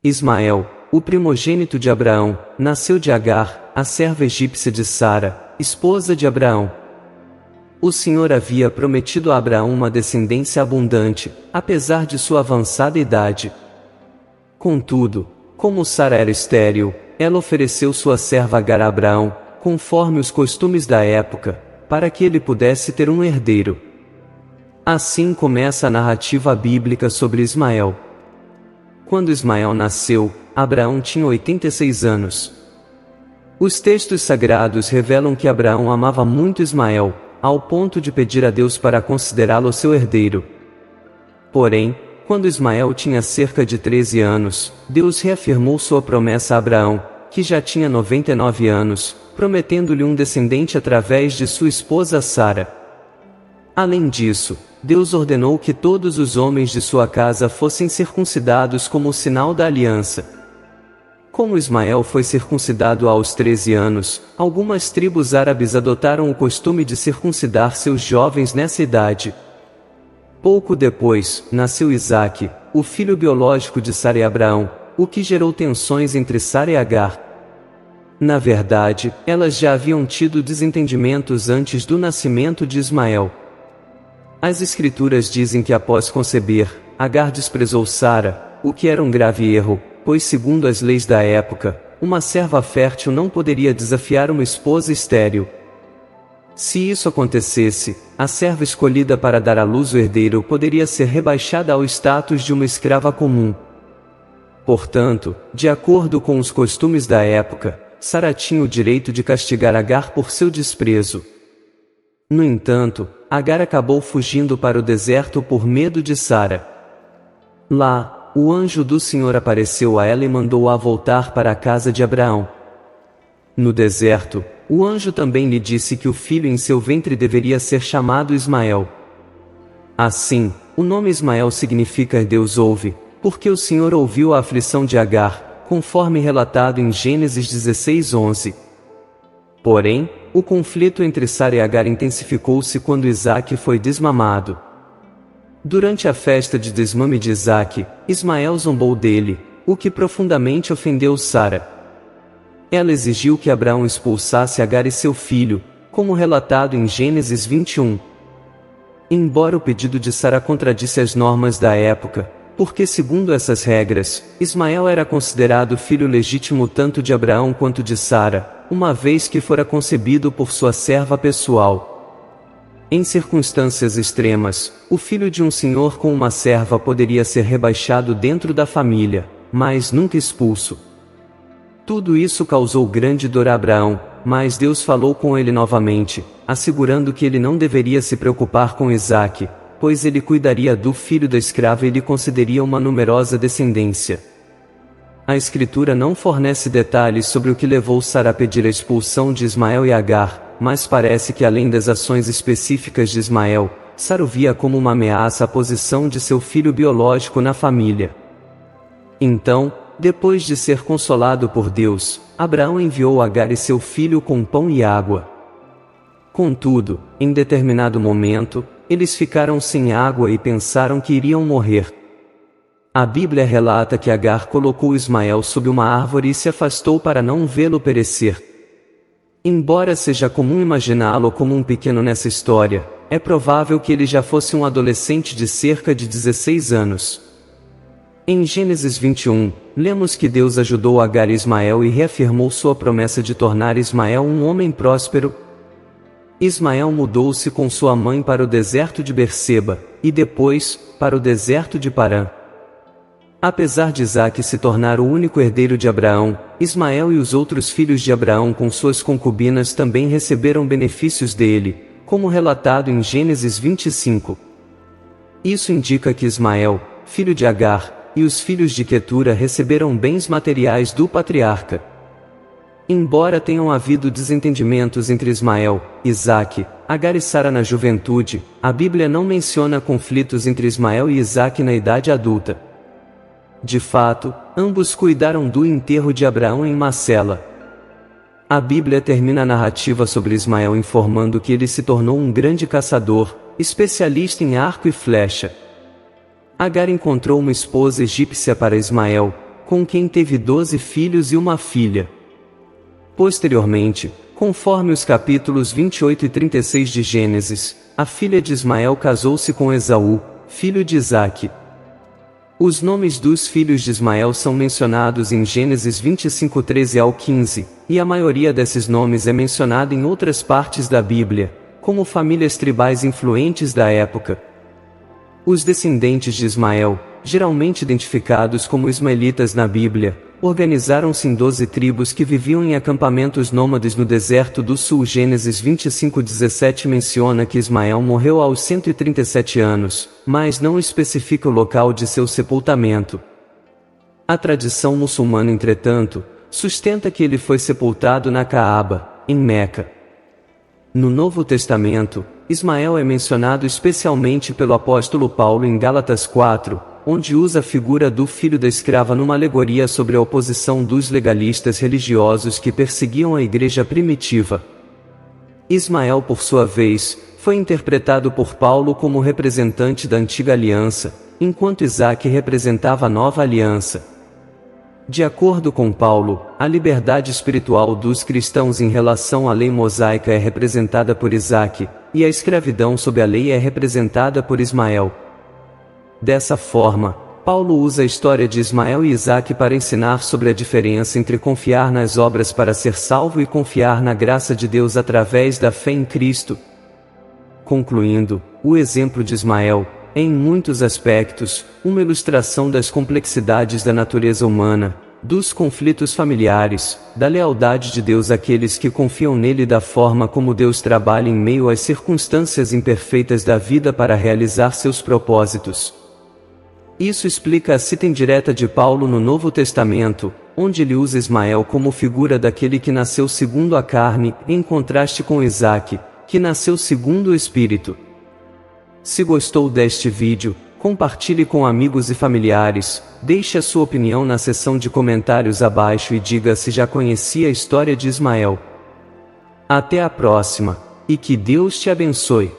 Ismael, o primogênito de Abraão, nasceu de Agar, a serva egípcia de Sara, esposa de Abraão. O Senhor havia prometido a Abraão uma descendência abundante, apesar de sua avançada idade. Contudo, como Sara era estéril, ela ofereceu sua serva Agar a Abraão, conforme os costumes da época, para que ele pudesse ter um herdeiro. Assim começa a narrativa bíblica sobre Ismael. Quando Ismael nasceu, Abraão tinha 86 anos. Os textos sagrados revelam que Abraão amava muito Ismael, ao ponto de pedir a Deus para considerá-lo seu herdeiro. Porém, quando Ismael tinha cerca de 13 anos, Deus reafirmou sua promessa a Abraão, que já tinha 99 anos, prometendo-lhe um descendente através de sua esposa Sara. Além disso, Deus ordenou que todos os homens de sua casa fossem circuncidados como sinal da aliança. Como Ismael foi circuncidado aos 13 anos, algumas tribos árabes adotaram o costume de circuncidar seus jovens nessa idade. Pouco depois, nasceu Isaque, o filho biológico de Sara e Abraão, o que gerou tensões entre Sara e Agar. Na verdade, elas já haviam tido desentendimentos antes do nascimento de Ismael. As escrituras dizem que após conceber, Agar desprezou Sara, o que era um grave erro, pois segundo as leis da época, uma serva fértil não poderia desafiar uma esposa estéril. Se isso acontecesse, a serva escolhida para dar à luz o herdeiro poderia ser rebaixada ao status de uma escrava comum. Portanto, de acordo com os costumes da época, Sara tinha o direito de castigar Agar por seu desprezo. No entanto, Agar acabou fugindo para o deserto por medo de Sara. Lá, o anjo do Senhor apareceu a ela e mandou-a voltar para a casa de Abraão. No deserto, o anjo também lhe disse que o filho em seu ventre deveria ser chamado Ismael. Assim, o nome Ismael significa Deus ouve, porque o Senhor ouviu a aflição de Agar, conforme relatado em Gênesis 16:11. Porém, o conflito entre Sara e Agar intensificou-se quando Isaque foi desmamado. Durante a festa de desmame de Isaque, Ismael zombou dele, o que profundamente ofendeu Sara. Ela exigiu que Abraão expulsasse Agar e seu filho, como relatado em Gênesis 21. Embora o pedido de Sara contradisse as normas da época, porque segundo essas regras, Ismael era considerado filho legítimo tanto de Abraão quanto de Sara, uma vez que fora concebido por sua serva pessoal. Em circunstâncias extremas, o filho de um senhor com uma serva poderia ser rebaixado dentro da família, mas nunca expulso. Tudo isso causou grande dor a Abraão, mas Deus falou com ele novamente, assegurando que ele não deveria se preocupar com Isaque, pois ele cuidaria do filho da escrava e lhe concederia uma numerosa descendência. A Escritura não fornece detalhes sobre o que levou Sara a pedir a expulsão de Ismael e Agar, mas parece que além das ações específicas de Ismael, Sara o via como uma ameaça à posição de seu filho biológico na família. Então, depois de ser consolado por Deus, Abraão enviou Agar e seu filho com pão e água. Contudo, em determinado momento, eles ficaram sem água e pensaram que iriam morrer. A Bíblia relata que Agar colocou Ismael sob uma árvore e se afastou para não vê-lo perecer. Embora seja comum imaginá-lo como um pequeno nessa história, é provável que ele já fosse um adolescente de cerca de 16 anos. Em Gênesis 21, lemos que Deus ajudou Agar e Ismael e reafirmou sua promessa de tornar Ismael um homem próspero. Ismael mudou-se com sua mãe para o deserto de Berseba, e depois, para o deserto de Parã. Apesar de Isaque se tornar o único herdeiro de Abraão, Ismael e os outros filhos de Abraão com suas concubinas também receberam benefícios dele, como relatado em Gênesis 25. Isso indica que Ismael, filho de Agar, e os filhos de Quetura receberam bens materiais do patriarca. Embora tenham havido desentendimentos entre Ismael, Isaque, Agar e Sara na juventude, a Bíblia não menciona conflitos entre Ismael e Isaque na idade adulta. De fato, ambos cuidaram do enterro de Abraão em Macela. A Bíblia termina a narrativa sobre Ismael informando que ele se tornou um grande caçador, especialista em arco e flecha. Agar encontrou uma esposa egípcia para Ismael, com quem teve 12 filhos e uma filha. Posteriormente, conforme os capítulos 28 e 36 de Gênesis, a filha de Ismael casou-se com Esaú, filho de Isaque. Os nomes dos filhos de Ismael são mencionados em Gênesis 25, 13 ao 15, e a maioria desses nomes é mencionada em outras partes da Bíblia, como famílias tribais influentes da época. Os descendentes de Ismael, geralmente identificados como ismaelitas na Bíblia, organizaram-se em 12 tribos que viviam em acampamentos nômades no deserto do sul. Gênesis 25:17 menciona que Ismael morreu aos 137 anos, mas não especifica o local de seu sepultamento. A tradição muçulmana, entretanto, sustenta que ele foi sepultado na Caaba, em Meca. No Novo Testamento, Ismael é mencionado especialmente pelo apóstolo Paulo em Gálatas 4, onde usa a figura do filho da escrava numa alegoria sobre a oposição dos legalistas religiosos que perseguiam a igreja primitiva. Ismael, por sua vez, foi interpretado por Paulo como representante da antiga aliança, enquanto Isaque representava a nova aliança. De acordo com Paulo, a liberdade espiritual dos cristãos em relação à lei mosaica é representada por Isaque, e a escravidão sob a lei é representada por Ismael. Dessa forma, Paulo usa a história de Ismael e Isaque para ensinar sobre a diferença entre confiar nas obras para ser salvo e confiar na graça de Deus através da fé em Cristo. Concluindo, o exemplo de Ismael é, em muitos aspectos, uma ilustração das complexidades da natureza humana, dos conflitos familiares, da lealdade de Deus àqueles que confiam nele e da forma como Deus trabalha em meio às circunstâncias imperfeitas da vida para realizar seus propósitos. Isso explica a cita indireta de Paulo no Novo Testamento, onde ele usa Ismael como figura daquele que nasceu segundo a carne, em contraste com Isaque, que nasceu segundo o Espírito. Se gostou deste vídeo, compartilhe com amigos e familiares, deixe a sua opinião na seção de comentários abaixo e diga se já conhecia a história de Ismael. Até a próxima, e que Deus te abençoe.